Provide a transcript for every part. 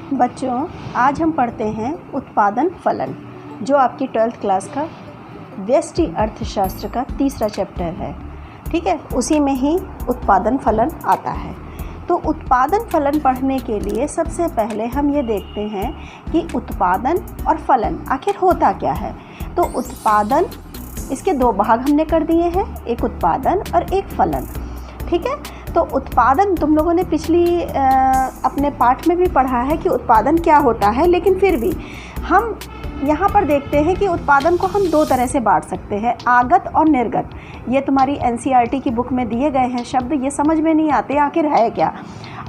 बच्चों, आज हम पढ़ते हैं उत्पादन फलन, जो आपकी 12th क्लास का व्यष्टि अर्थशास्त्र का तीसरा चैप्टर है। ठीक है, उसी में ही उत्पादन फलन आता है। तो उत्पादन फलन पढ़ने के लिए सबसे पहले हम ये देखते हैं कि उत्पादन और फलन आखिर होता क्या है। तो उत्पादन, इसके दो भाग हमने कर दिए हैं, एक उत्पादन और एक फलन। ठीक है, तो उत्पादन तुम लोगों ने पिछली अपने पाठ में भी पढ़ा है कि उत्पादन क्या होता है, लेकिन फिर भी हम यहाँ पर देखते हैं कि उत्पादन को हम दो तरह से बांट सकते हैं, आगत और निर्गत। ये तुम्हारी NCERT की बुक में दिए गए हैं शब्द, ये समझ में नहीं आते आखिर है क्या।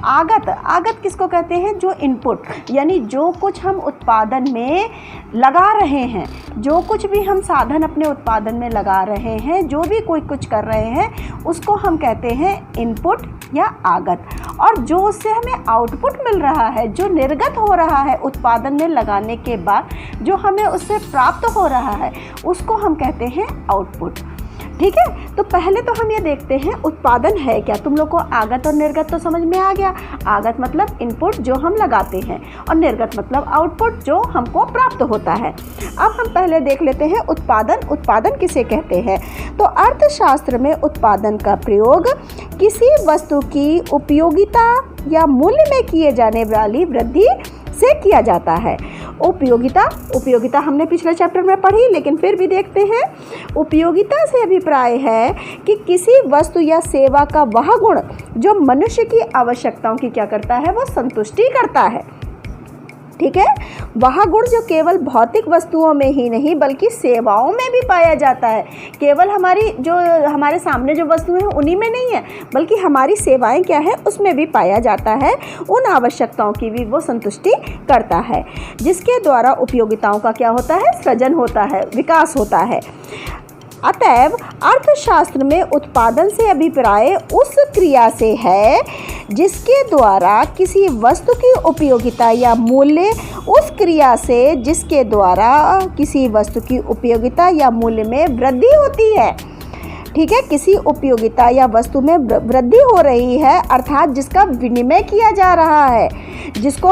आगत किसको कहते हैं? जो इनपुट, यानी जो कुछ हम उत्पादन में लगा रहे हैं, जो कुछ भी हम साधन अपने उत्पादन में लगा रहे हैं, जो भी कोई कुछ कर रहे हैं, उसको हम कहते हैं इनपुट या आगत। और जो उससे हमें आउटपुट मिल रहा है, जो निर्गत हो रहा है उत्पादन में लगाने के बाद, जो हमें उससे प्राप्त हो रहा है, उसको हम कहते हैं आउटपुट। ठीक है, तो पहले तो हम ये देखते हैं उत्पादन है क्या। तुम लोग को आगत और निर्गत तो समझ में आ गया। आगत मतलब इनपुट जो हम लगाते हैं, और निर्गत मतलब आउटपुट जो हमको प्राप्त होता है। अब हम पहले देख लेते हैं उत्पादन किसे कहते हैं। तो अर्थशास्त्र में उत्पादन का प्रयोग किसी वस्तु की उपयोगिता या मूल्य में किए जाने वाली वृद्धि से किया जाता है। उपयोगिता हमने पिछले चैप्टर में पढ़ी, लेकिन फिर भी देखते हैं। उपयोगिता से अभिप्राय है कि किसी वस्तु या सेवा का वह गुण जो मनुष्य की आवश्यकताओं की क्या करता है, वो संतुष्टि करता है। ठीक है, वह गुण जो केवल भौतिक वस्तुओं में ही नहीं बल्कि सेवाओं में भी पाया जाता है। केवल हमारे सामने जो वस्तुएं हैं उन्हीं में नहीं है, बल्कि हमारी सेवाएं क्या है उसमें भी पाया जाता है। उन आवश्यकताओं की भी वो संतुष्टि करता है, जिसके द्वारा उपयोगिताओं का क्या होता है, सृजन होता है, विकास होता है। अतएव अर्थशास्त्र में उत्पादन से अभिप्राय उस क्रिया से है जिसके द्वारा किसी वस्तु की उपयोगिता या मूल्य, उस क्रिया से जिसके द्वारा किसी वस्तु की उपयोगिता या मूल्य में वृद्धि होती है। ठीक है, किसी उपयोगिता या वस्तु में वृद्धि हो रही है, अर्थात जिसका विनिमय किया जा रहा है, जिसका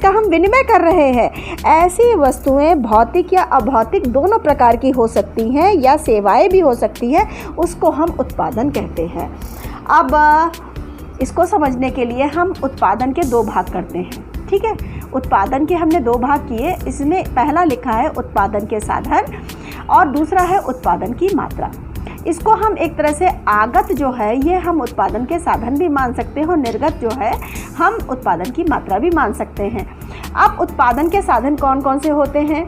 हम विनिमय कर रहे हैं। ऐसी वस्तुएं भौतिक या अभौतिक दोनों प्रकार की हो सकती हैं, या सेवाएं भी हो सकती हैं, उसको हम उत्पादन कहते हैं। अब इसको समझने के लिए हम उत्पादन के दो भाग करते हैं। ठीक है, उत्पादन के हमने दो भाग किए। इसमें पहला लिखा है उत्पादन के साधन, और दूसरा है उत्पादन की मात्रा। इसको हम एक तरह से आगत जो है ये हम उत्पादन के साधन भी मान सकते हैं, और निर्गत जो है हम उत्पादन की मात्रा भी मान सकते हैं। अब उत्पादन के साधन कौन कौन से होते हैं?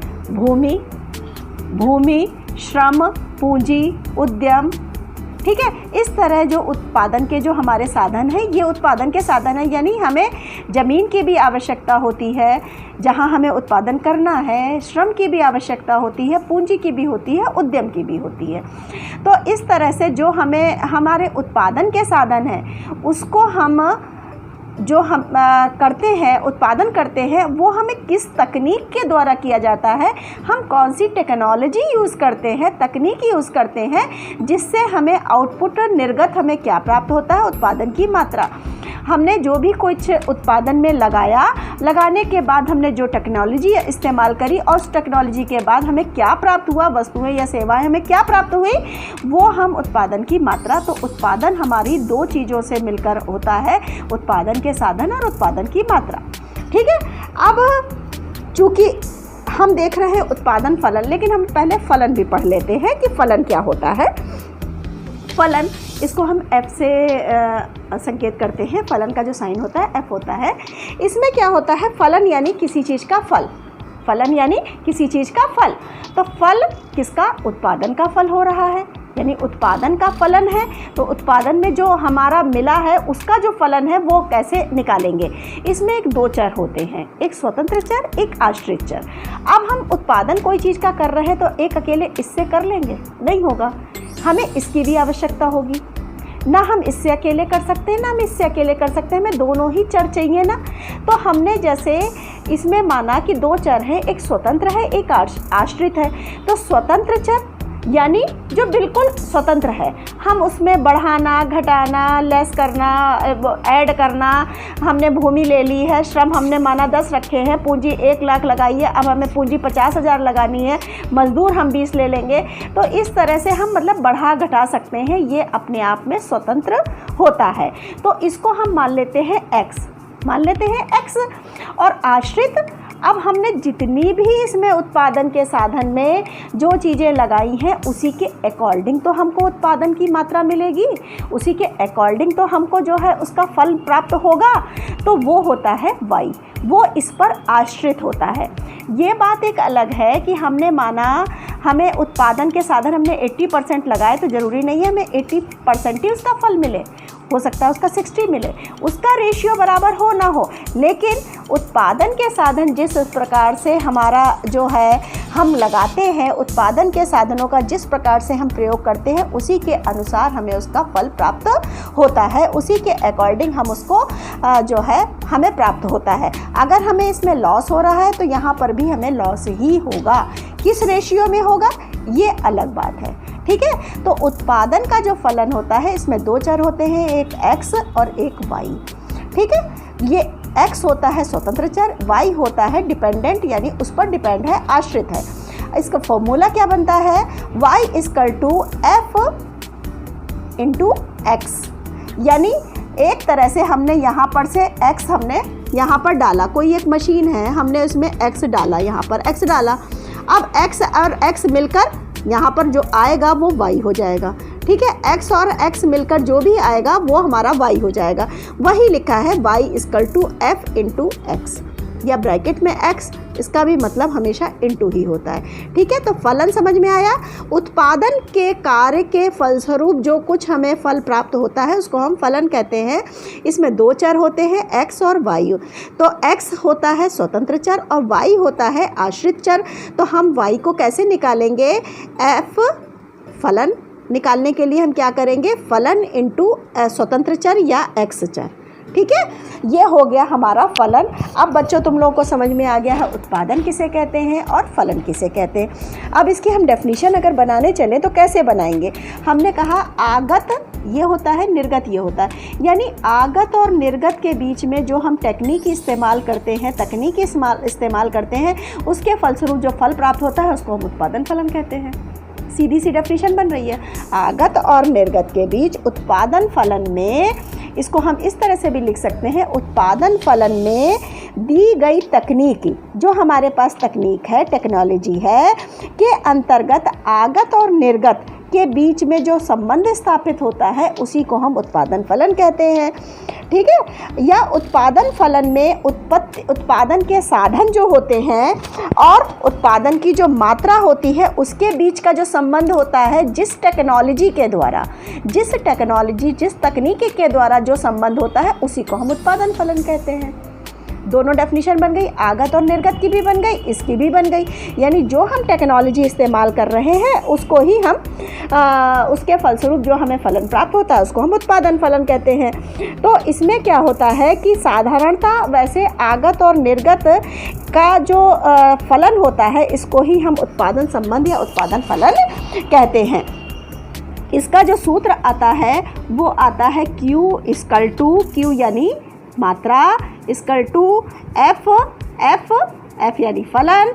भूमि, श्रम, पूंजी, उद्यम। ठीक है, इस तरह जो उत्पादन के जो हमारे साधन हैं, ये उत्पादन के साधन हैं। यानी हमें ज़मीन की भी आवश्यकता होती है जहाँ हमें उत्पादन करना है, श्रम की भी आवश्यकता होती है, पूंजी की भी होती है, उद्यम की भी होती है। तो इस तरह से जो हमें हमारे उत्पादन के साधन हैं, उसको हम जो हम करते हैं, उत्पादन करते हैं, वो हमें किस तकनीक के द्वारा किया जाता है, हम कौन सी टेक्नोलॉजी यूज़ करते हैं, तकनीक यूज़ करते हैं, जिससे हमें आउटपुट और निर्गत हमें क्या प्राप्त होता है, उत्पादन की मात्रा। हमने जो भी कुछ उत्पादन में लगाने के बाद हमने जो टेक्नोलॉजी इस्तेमाल करी, और उस टेक्नोलॉजी के बाद हमें क्या प्राप्त हुआ, वस्तुएं या सेवाएं हमें क्या प्राप्त हुई, वो हम उत्पादन की मात्रा। तो उत्पादन हमारी दो चीज़ों से मिलकर होता है, उत्पादन के साधन और उत्पादन की मात्रा। ठीक है, अब चूँकि हम देख रहे हैं उत्पादन फलन, लेकिन हम पहले फलन भी पढ़ लेते हैं कि फलन क्या होता है। फलन, इसको हम F से संकेत करते हैं। फलन का जो साइन होता है F होता है। इसमें क्या होता है, फलन यानी किसी चीज़ का फल। फलन यानी किसी चीज़ का फल। तो फल किसका? उत्पादन का फल हो रहा है, यानी उत्पादन का फलन है। तो उत्पादन में जो हमारा मिला है उसका जो फलन है वो कैसे निकालेंगे? इसमें एक दो चर होते हैं, एक स्वतंत्र चर, एक आश्रित चर। अब हम उत्पादन कोई चीज़ का कर रहे हैं तो एक अकेले इससे कर लेंगे? नहीं होगा, हमें इसकी भी आवश्यकता होगी। ना हम इससे अकेले कर सकते हैं, ना हम इससे अकेले कर सकते हैं, हमें दोनों ही चर चाहिए ना। तो हमने जैसे इसमें माना कि दो चर हैं, एक स्वतंत्र है, एक आश्रित है। तो स्वतंत्र चर यानी जो बिल्कुल स्वतंत्र है। हम उसमें बढ़ाना, घटाना, लेस करना, ऐड करना, हमने भूमि ले ली है, श्रम हमने माना 10 रखे हैं, पूंजी 1 लाख लगाई है, अब हमें पूंजी 50,000 लगानी है, मजदूर हम 20 ले लेंगे। तो इस तरह से हम मतलब बढ़ा घटा सकते हैं, ये अपने आप में स्वतंत्र होता है। तो इसको हम मान लेते हैं x, मान लेते हैं x। और आश्रित, अब हमने जितनी भी इसमें उत्पादन के साधन में जो चीज़ें लगाई हैं उसी के अकॉर्डिंग तो हमको उत्पादन की मात्रा मिलेगी, उसी के अकॉर्डिंग तो हमको जो है उसका फल प्राप्त होगा। तो वो होता है y, वो इस पर आश्रित होता है। ये बात एक अलग है कि हमने माना हमें उत्पादन के साधन हमने 80% लगाए, तो ज़रूरी नहीं है हमें 80% ही उसका फल मिले, हो सकता है उसका 60 मिले, उसका रेशियो बराबर हो ना हो। लेकिन उत्पादन के साधन जिस प्रकार से हमारा जो है हम लगाते हैं, उत्पादन के साधनों का जिस प्रकार से हम प्रयोग करते हैं उसी के अनुसार हमें उसका फल प्राप्त होता है, उसी के अकॉर्डिंग हम उसको जो है हमें प्राप्त होता है। अगर हमें इसमें लॉस हो रहा है तो यहाँ पर भी हमें लॉस ही होगा। किस रेशियो में होगा ये अलग बात है, ठीक है। तो उत्पादन का जो फलन होता है इसमें 2 चर होते हैं, एक x और एक y, ठीक है। ये x होता है स्वतंत्र चर, y होता है डिपेंडेंट, यानी उस पर डिपेंड है, आश्रित है। इसका फॉर्मूला क्या बनता है, y = f × x, यानी एक तरह से हमने यहाँ पर से x हमने यहाँ पर डाला, कोई एक मशीन है, हमने उसमें x डाला, यहाँ पर x डाला। अब x और x मिलकर यहाँ पर जो आएगा वो y हो जाएगा, ठीक है। x और x मिलकर जो भी आएगा वो हमारा y हो जाएगा। वही लिखा है y = f × x, या ब्रैकेट में x, इसका भी मतलब हमेशा इनटू ही होता है, ठीक है। तो फलन समझ में आया। उत्पादन के कार्य के फलस्वरूप जो कुछ हमें फल प्राप्त होता है उसको हम फलन कहते हैं। इसमें 2 चर होते हैं, x और y। तो x होता है स्वतंत्र चर और y होता है आश्रित चर। तो हम y को कैसे निकालेंगे, f फलन निकालने के लिए हम क्या करेंगे, फलन इंटू स्वतंत्र चर या x चर, ठीक है। ये हो गया हमारा फलन। अब बच्चों तुम लोगों को समझ में आ गया है उत्पादन किसे कहते हैं और फलन किसे कहते हैं। अब इसकी हम डेफिनेशन अगर बनाने चलें तो कैसे बनाएंगे। हमने कहा आगत ये होता है, निर्गत ये होता है, यानी आगत और निर्गत के बीच में जो हम तकनीक इस्तेमाल करते हैं, तकनीक इस्तेमाल करते हैं, उसके फलस्वरूप जो फल प्राप्त होता है उसको हम उत्पादन फलन कहते हैं। सीधी सी डेफिनेशन बन रही है। आगत और निर्गत के बीच उत्पादन फलन में, इसको हम इस तरह से भी लिख सकते हैं, उत्पादन फलन में दी गई तकनीकी, जो हमारे पास तकनीक है, टेक्नोलॉजी है, के अंतर्गत आगत और निर्गत के बीच में जो संबंध स्थापित होता है उसी को हम उत्पादन फलन कहते हैं, ठीक है। या उत्पादन फलन में उत्पादन के साधन जो होते हैं और उत्पादन की जो मात्रा होती है उसके बीच का जो संबंध होता है, जिस टेक्नोलॉजी के द्वारा, जिस तकनीकी के द्वारा जो संबंध होता है उसी को हम उत्पादन फलन कहते हैं। दोनों डेफिनेशन बन गई, आगत और निर्गत की भी बन गई, इसकी भी बन गई। यानी जो हम टेक्नोलॉजी इस्तेमाल कर रहे हैं उसको ही हम उसके फलस्वरूप जो हमें फलन प्राप्त होता है उसको हम उत्पादन फलन कहते हैं। तो इसमें क्या होता है कि साधारणता वैसे आगत और निर्गत का जो फलन होता है इसको ही हम उत्पादन संबंध या उत्पादन फलन कहते हैं। इसका जो सूत्र आता है वो आता है Q यानी मात्रा F यानी फलन।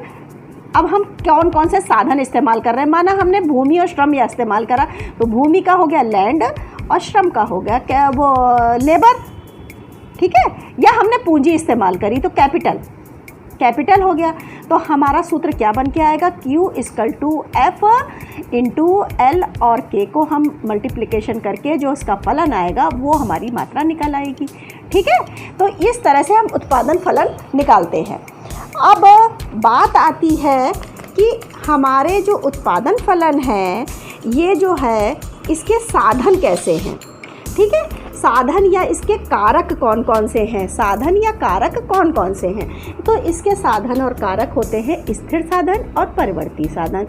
अब हम कौन कौन से साधन इस्तेमाल कर रहे हैं, माना हमने भूमि और श्रम या इस्तेमाल करा, तो भूमि का हो गया लैंड और श्रम का हो गया क्या वो लेबर, ठीक है। या हमने पूंजी इस्तेमाल करी तो कैपिटल हो गया। तो हमारा सूत्र क्या बन के आएगा, Q = F × L और K को हम मल्टीप्लिकेशन करके जो उसका फलन आएगा वो हमारी मात्रा निकल आएगी, ठीक है। तो इस तरह से हम उत्पादन फलन निकालते हैं। अब बात आती है कि हमारे जो उत्पादन फलन है ये जो है इसके साधन कैसे हैं, ठीक है। साधन या इसके कारक कौन कौन से हैं, साधन या कारक कौन कौन से हैं। तो इसके साधन और कारक होते हैं स्थिर साधन और परिवर्ती साधन।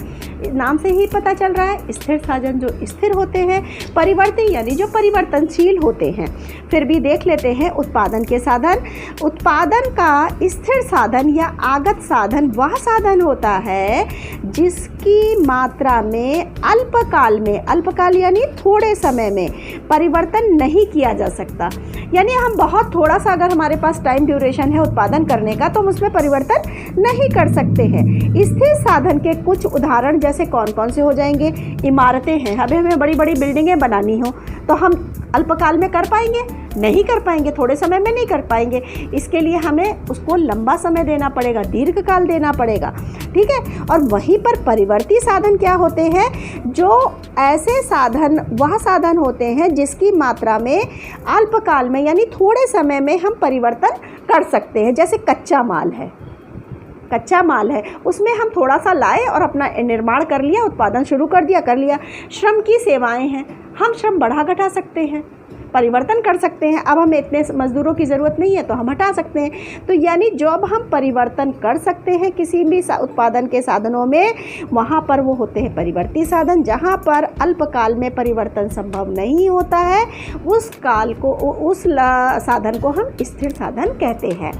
नाम से ही पता चल रहा है, स्थिर साधन जो स्थिर होते हैं, परिवर्ती यानी जो परिवर्तनशील होते हैं। फिर भी देख लेते हैं उत्पादन के साधन। उत्पादन का स्थिर साधन या आगत साधन वह साधन होता है जिसकी मात्रा में अल्पकाल में, अल्पकाल यानी थोड़े समय में परिवर्तन नहीं किया जा सकता। यानी हम बहुत थोड़ा सा अगर हमारे पास टाइम ड्यूरेशन है उत्पादन करने का तो हम उसमें परिवर्तन नहीं कर सकते हैं। स्थिर साधन के कुछ उदाहरण जैसे कौन कौन से हो जाएंगे, इमारतें हैं। अभी हमें बड़ी बड़ी बिल्डिंगें बनानी हो तो हम अल्पकाल में कर पाएंगे? नहीं कर पाएंगे, थोड़े समय में नहीं कर पाएंगे। इसके लिए हमें उसको लंबा समय देना पड़ेगा, दीर्घकाल देना पड़ेगा, ठीक है। और वहीं पर परिवर्ती साधन क्या होते हैं, जो ऐसे साधन वह साधन होते हैं जिसकी मात्रा में अल्पकाल में यानी थोड़े समय में हम परिवर्तन कर सकते हैं। जैसे कच्चा माल है, कच्चा माल है, उसमें हम थोड़ा सा लाए और अपना निर्माण कर लिया, उत्पादन शुरू कर दिया, कर लिया। श्रम की सेवाएं हैं, हम श्रम बढ़ा घटा सकते हैं, परिवर्तन कर सकते हैं। अब हमें इतने मज़दूरों की ज़रूरत नहीं है तो हम हटा सकते हैं। तो यानी जब हम परिवर्तन कर सकते हैं किसी भी उत्पादन के साधनों में, वहाँ पर वो होते हैं परिवर्ती साधन। जहाँ पर अल्पकाल में परिवर्तन संभव नहीं होता है उस काल को, उस साधन को हम स्थिर साधन कहते हैं,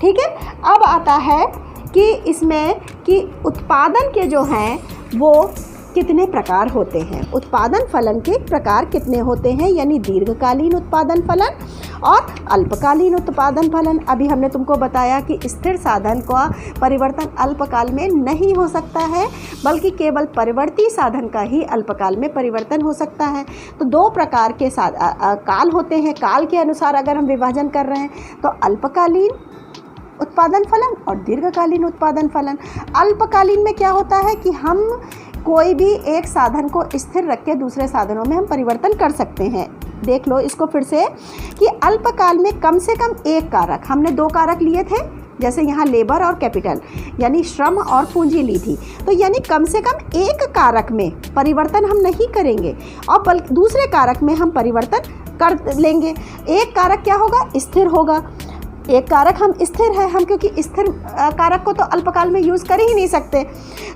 ठीक है। अब आता है कि इसमें कि उत्पादन के जो हैं वो कितने प्रकार होते हैं। उत्पादन फलन के प्रकार कितने होते हैं, यानी दीर्घकालीन उत्पादन फलन और अल्पकालीन उत्पादन फलन। अभी हमने तुमको बताया कि स्थिर साधन का परिवर्तन अल्पकाल में नहीं हो सकता है, बल्कि केवल परिवर्ती साधन का ही अल्पकाल में परिवर्तन हो सकता है। तो दो प्रकार के काल होते हैं। काल के अनुसार अगर हम विभाजन कर रहे हैं तो अल्पकालीन उत्पादन फलन और दीर्घकालीन उत्पादन फलन। अल्पकालीन में क्या होता है कि हम कोई भी एक साधन को स्थिर रख के दूसरे साधनों में हम परिवर्तन कर सकते हैं। देख लो इसको फिर से कि अल्पकाल में कम से कम एक कारक, हमने दो कारक लिए थे, जैसे यहाँ लेबर और कैपिटल यानी श्रम और पूंजी ली थी। तो यानी कम से कम एक कारक में परिवर्तन हम नहीं करेंगे और बल्कि दूसरे कारक में हम परिवर्तन कर लेंगे। एक कारक क्या होगा, स्थिर होगा। एक कारक हम स्थिर है, हम क्योंकि स्थिर कारक को तो अल्पकाल में यूज़ कर ही नहीं सकते।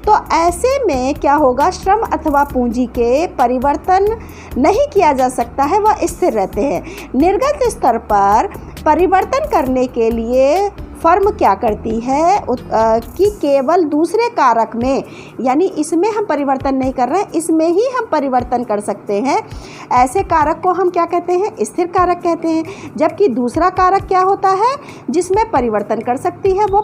तो ऐसे में क्या होगा, श्रम अथवा पूंजी के परिवर्तन नहीं किया जा सकता है, वह स्थिर रहते हैं। निर्गत स्तर पर परिवर्तन करने के लिए फर्म क्या करती है कि केवल दूसरे कारक में, यानी इसमें हम परिवर्तन नहीं कर रहे हैं, इसमें ही हम परिवर्तन कर सकते हैं। ऐसे कारक को हम क्या कहते हैं, स्थिर कारक कहते हैं। जबकि दूसरा कारक क्या होता है जिसमें परिवर्तन कर सकती है, वो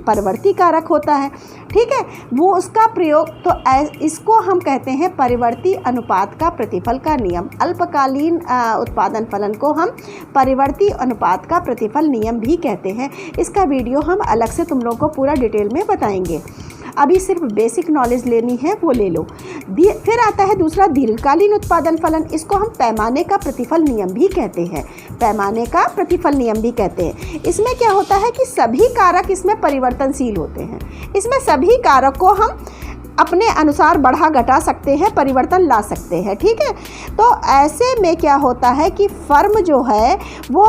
परिवर्ती कारक होता है, ठीक है। वो उसका प्रयोग, तो इसको हम कहते हैं परिवर्ती अनुपात का प्रतिफल का नियम। अल्पकालीन उत्पादन फलन को हम परिवर्ती अनुपात का प्रतिफल नियम भी कहते हैं। इसका वीडियो हम अलग से तुम लोगों को पूरा डिटेल में बताएंगे। अभी सिर्फ बेसिक नॉलेज लेनी है वो ले लो। फिर आता है दूसरा दीर्घकालीन उत्पादन फलन। इसको हम पैमाने का प्रतिफल नियम भी कहते हैं, पैमाने का प्रतिफल नियम भी कहते हैं। इसमें क्या होता है कि सभी कारक इसमें परिवर्तनशील होते हैं। इसमें सभी कारक को हम अपने अनुसार बढ़ा घटा सकते हैं, परिवर्तन ला सकते हैं, ठीक है। तो ऐसे में क्या होता है कि फर्म जो है वो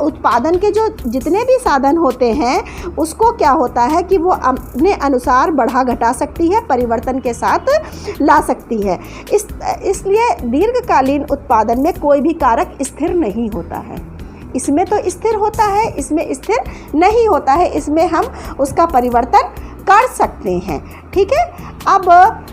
उत्पादन के जो जितने भी साधन होते हैं उसको क्या होता है कि वो अपने अनुसार बढ़ा घटा सकती है, परिवर्तन के साथ ला सकती है। इसलिए दीर्घकालीन उत्पादन में कोई भी कारक स्थिर नहीं होता है। इसमें तो स्थिर होता है, इसमें स्थिर नहीं होता है। इसमें हम उसका परिवर्तन कर सकते हैं, ठीक है। अब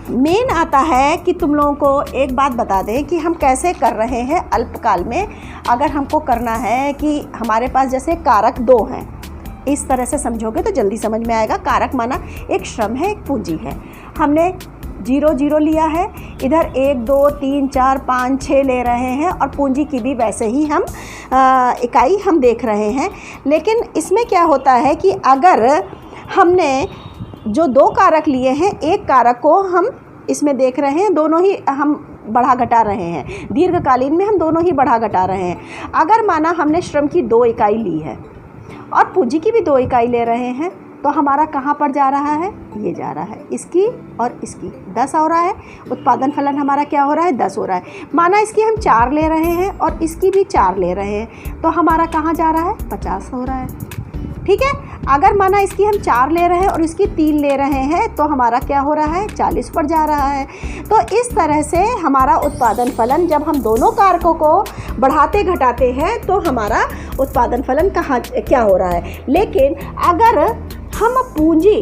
मेन आता है कि तुम लोगों को एक बात बता दें कि हम कैसे कर रहे हैं अल्पकाल में। अगर हमको करना है कि हमारे पास जैसे कारक दो हैं, इस तरह से समझोगे तो जल्दी समझ में आएगा। कारक माना एक श्रम है, एक पूंजी है। हमने 0 0 लिया है, इधर 1 2 3 4 5 6 ले रहे हैं और पूंजी की भी वैसे ही हम इकाई हम देख रहे हैं। लेकिन इसमें क्या होता है कि अगर हमने जो दो कारक लिए हैं, एक कारक को हम इसमें देख रहे हैं, दोनों ही हम बढ़ा घटा रहे हैं। दीर्घकालीन में हम दोनों ही बढ़ा घटा रहे हैं। अगर माना हमने श्रम की 2 इकाई ली है और पूंजी की भी 2 इकाई ले रहे हैं, तो हमारा कहाँ पर जा रहा है, ये जा रहा है, इसकी और इसकी 10 हो रहा है। उत्पादन फलन हमारा क्या हो रहा है, 10 हो रहा है। माना इसकी हम 4 ले रहे हैं और इसकी भी 4 ले रहे हैं, तो हमारा कहाँ जा रहा है, 50 हो रहा है। ठीक है। अगर माना इसकी हम 4 ले रहे हैं और इसकी 3 ले रहे हैं, तो हमारा क्या हो रहा है, 40 पर जा रहा है। तो इस तरह से हमारा उत्पादन फलन, जब हम दोनों कारकों को बढ़ाते घटाते हैं तो हमारा उत्पादन फलन कहाँ क्या हो रहा है। लेकिन अगर हम पूंजी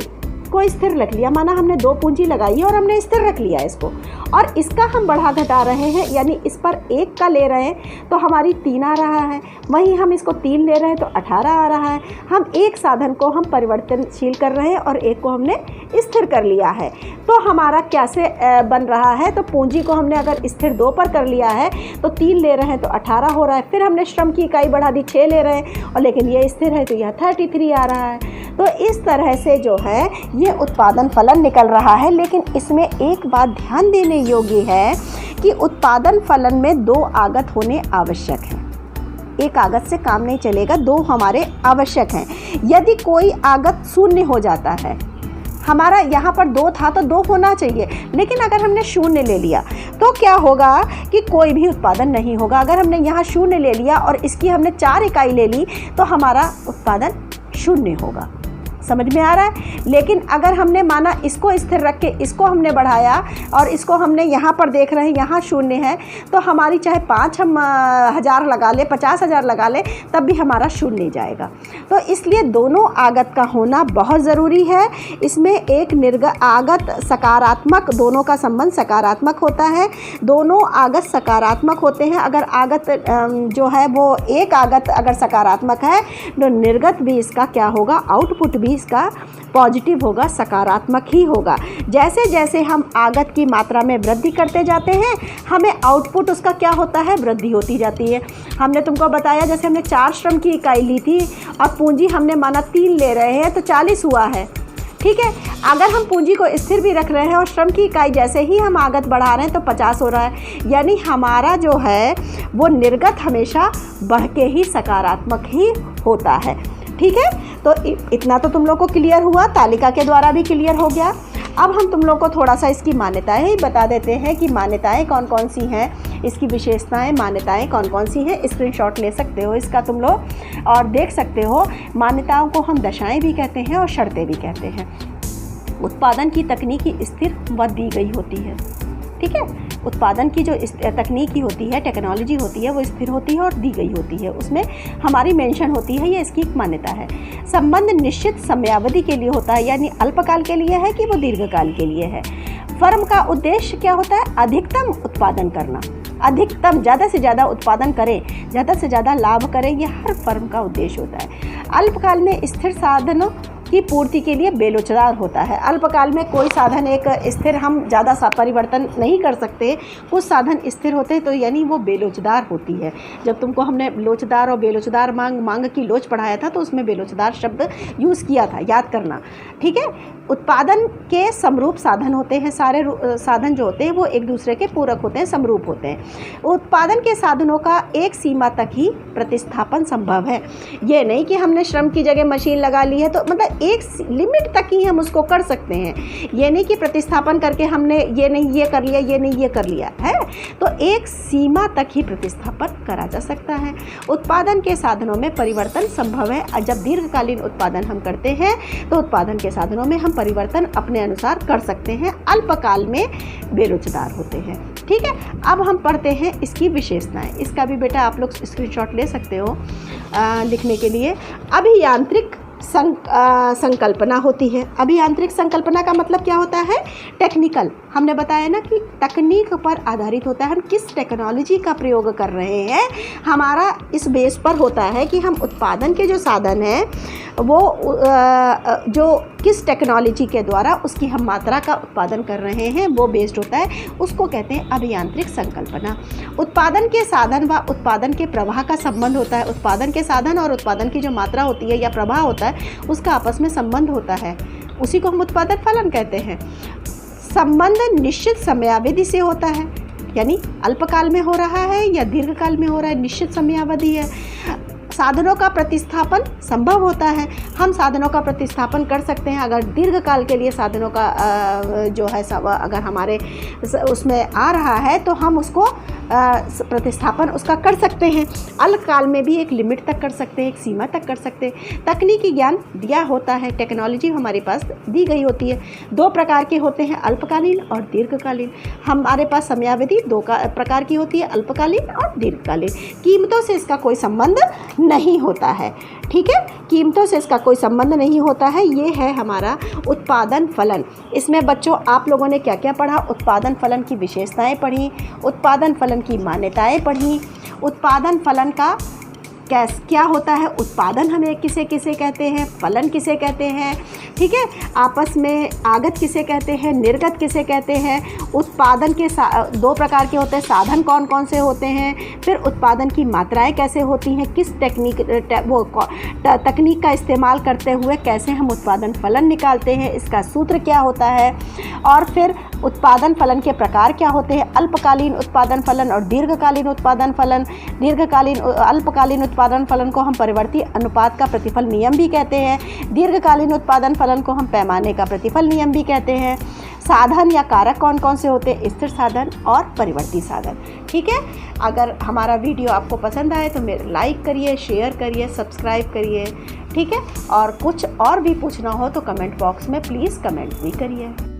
को स्थिर रख लिया, माना हमने 2 पूंजी लगाई है और हमने स्थिर रख लिया इसको, और इसका हम बढ़ा घटा रहे हैं, यानी इस पर 1 का ले रहे हैं तो हमारी 3 आ रहा है, वहीं हम इसको 3 ले रहे हैं तो 18 आ रहा है। हम एक साधन को हम परिवर्तनशील कर रहे हैं और एक को हमने स्थिर कर लिया है। तो हमारा कैसे बन रहा है, तो पूंजी को हमने अगर स्थिर 2 पर कर लिया है तो 3 ले रहे हैं तो 18 हो रहा है। फिर हमने श्रम की इकाई बढ़ा दी, 6 ले रहे हैं, और लेकिन ये स्थिर है तो यह 33 आ रहा है। तो इस तरह से जो है ये उत्पादन फलन निकल रहा है। लेकिन इसमें एक बात ध्यान देने योग्य है कि उत्पादन फलन में 2 आगत होने आवश्यक हैं। एक आगत से काम नहीं चलेगा, 2 हमारे आवश्यक हैं। यदि कोई आगत शून्य हो जाता है, हमारा यहाँ पर 2 था तो 2 होना चाहिए, लेकिन अगर हमने 0 ले लिया तो क्या होगा कि कोई भी उत्पादन नहीं होगा। अगर हमने यहाँ 0 ले लिया और इसकी हमने 4 इकाई ले ली तो हमारा उत्पादन 0 होगा। समझ में आ रहा है। लेकिन अगर हमने माना इसको स्थिर रख के इसको हमने बढ़ाया और इसको हमने यहाँ पर देख रहे हैं यहाँ 0 है, तो हमारी चाहे 5 हम 1000 लगा ले, 50,000 लगा ले, तब भी हमारा 0 जाएगा। तो इसलिए दोनों आगत का होना बहुत ज़रूरी है। इसमें एक निर्गत आगत सकारात्मक, दोनों का संबंध सकारात्मक होता है। दोनों आगत सकारात्मक होते हैं। अगर आगत जो है वो एक आगत अगर सकारात्मक है तो निर्गत भी इसका क्या होगा, आउटपुट भी इसका पॉजिटिव होगा, सकारात्मक ही होगा। जैसे जैसे हम आगत की मात्रा में वृद्धि करते जाते हैं, हमें आउटपुट उसका क्या होता है, वृद्धि होती जाती है। हमने तुमको बताया, जैसे हमने 4 श्रम की इकाई ली थी और पूंजी हमने माना 3 ले रहे हैं तो 40 हुआ है। ठीक है। अगर हम पूंजी को स्थिर भी रख रहे हैं और श्रम की इकाई जैसे ही हम आगत बढ़ा रहे हैं तो 50 हो रहा है। यानी हमारा जो है वो निर्गत हमेशा बढ़ के ही सकारात्मक ही होता है। ठीक है। तो इतना तो तुम लोग को क्लियर हुआ, तालिका के द्वारा भी क्लियर हो गया। अब हम तुम लोग को थोड़ा सा इसकी मान्यताएं ही बता देते हैं कि मान्यताएं कौन कौन सी हैं, इसकी विशेषताएं, मान्यताएं कौन कौन सी हैं। स्क्रीनशॉट ले सकते हो इसका तुम लोग और देख सकते हो। मान्यताओं को हम दशाएं भी कहते हैं और शर्तें भी कहते हैं। उत्पादन की तकनीकी स्थिर व दी गई होती है। ठीक है। उत्पादन की जो तकनीकी होती है, टेक्नोलॉजी होती है, वो स्थिर होती है और दी गई होती है, उसमें हमारी मेंशन होती है, ये इसकी एक मान्यता है। संबंध निश्चित समयावधि के लिए होता है, यानी अल्पकाल के लिए है कि वो दीर्घकाल के लिए है। फर्म का उद्देश्य क्या होता है, अधिकतम उत्पादन करना, अधिकतम ज़्यादा से ज़्यादा उत्पादन करें, ज़्यादा से ज़्यादा लाभ करें, ये हर फर्म का उद्देश्य होता है। अल्पकाल में स्थिर साधनों की पूर्ति के लिए बेलोचदार होता है। अल्पकाल में कोई साधन एक स्थिर हम ज़्यादा सा परिवर्तन नहीं कर सकते, कुछ साधन स्थिर होते हैं तो यानी वो बेलोचदार होती है। जब तुमको हमने लोचदार और बेलोचदार मांग की लोच पढ़ाया था तो उसमें बेलोचदार शब्द यूज़ किया था, याद करना। ठीक है। उत्पादन के समरूप साधन होते हैं, सारे साधन जो होते हैं वो एक दूसरे के पूरक होते हैं, समरूप होते हैं। उत्पादन के साधनों का एक सीमा तक ही प्रतिस्थापन संभव है। ये नहीं कि हमने श्रम की जगह मशीन लगा ली है तो मतलब एक लिमिट तक ही हम उसको कर सकते हैं। ये नहीं कि प्रतिस्थापन करके हमने ये नहीं ये कर लिया, ये नहीं ये कर लिया है। तो एक सीमा तक ही प्रतिस्थापन करा जा सकता है। उत्पादन के साधनों में परिवर्तन संभव है। जब दीर्घकालीन उत्पादन हम करते हैं तो उत्पादन के साधनों में हम परिवर्तन अपने अनुसार कर सकते हैं, अल्पकाल में बेरोजगार होते हैं। ठीक है। अब हम पढ़ते हैं इसकी विशेषताएं। इसका भी बेटा आप लोग स्क्रीनशॉट ले सकते हो लिखने के लिए। अभियांत्रिक संकल्पना होती है। अभियांत्रिक संकल्पना का मतलब क्या होता है, टेक्निकल। हमने बताया ना कि तकनीक पर आधारित होता है, हम किस टेक्नोलॉजी का प्रयोग कर रहे हैं, हमारा इस बेस पर होता है कि हम उत्पादन के जो साधन हैं वो जो किस टेक्नोलॉजी के द्वारा उसकी हम मात्रा का उत्पादन कर रहे हैं वो बेस्ड होता है, उसको कहते हैं अभियांत्रिक संकल्पना। उत्पादन के साधन व उत्पादन के प्रवाह का संबंध होता है। उत्पादन के साधन और उत्पादन की जो मात्रा होती है या प्रवाह होता है उसका आपस में संबंध होता है, उसी को हम उत्पादन फलन कहते हैं। संबंध निश्चित समयावधि से होता है, यानी अल्पकाल में हो रहा है या दीर्घकाल में हो रहा है, निश्चित समयावधि है। साधनों का प्रतिस्थापन संभव होता है। हम साधनों का प्रतिस्थापन कर सकते हैं अगर दीर्घकाल के लिए साधनों का जो है अगर हमारे उसमें आ रहा है तो हम उसको प्रतिस्थापन उसका कर सकते हैं। अल्पकाल में भी एक लिमिट तक कर सकते हैं, एक सीमा तक कर सकते हैं। तकनीकी ज्ञान दिया होता है, टेक्नोलॉजी हमारे पास दी गई होती है। दो प्रकार के होते हैं, अल्पकालीन और दीर्घकालीन। हमारे पास समयावधि दो प्रकार की होती है, अल्पकालीन और दीर्घकालीन। कीमतों से इसका कोई संबंध नहीं होता है, ठीक है, कीमतों से इसका कोई संबंध नहीं होता है। ये है हमारा उत्पादन फलन। इसमें बच्चों आप लोगों ने क्या क्या पढ़ा? उत्पादन फलन की विशेषताएं पढ़ी, उत्पादन फलन की मान्यताएं पढ़ी, उत्पादन फलन का क्या होता है, उत्पादन हमें किसे किसे कहते हैं, फलन किसे कहते हैं, ठीक है, आपस में आगत किसे कहते हैं, निर्गत किसे कहते हैं, उत्पादन के दो प्रकार के होते हैं, साधन कौन कौन से होते हैं, फिर उत्पादन की मात्राएं कैसे होती हैं, किस तकनीक का इस्तेमाल करते हुए कैसे हम उत्पादन फलन निकालते हैं, इसका सूत्र क्या होता है, और फिर उत्पादन फलन के प्रकार क्या होते हैं, अल्पकालीन उत्पादन फलन और दीर्घकालीन उत्पादन फलन। अल्पकालीन उत्पादन फलन को हम परिवर्ती अनुपात का प्रतिफल नियम भी कहते हैं, दीर्घकालीन उत्पादन फलन को हम पैमाने का प्रतिफल नियम भी कहते हैं। साधन या कारक कौन कौन से होते हैं, स्थिर साधन और परिवर्ती साधन, ठीक है। अगर हमारा वीडियो आपको पसंद आए तो मेरे लाइक करिए, शेयर करिए, सब्सक्राइब करिए, ठीक है, और कुछ और भी पूछना हो तो कमेंट बॉक्स में प्लीज़ कमेंट भी करिए।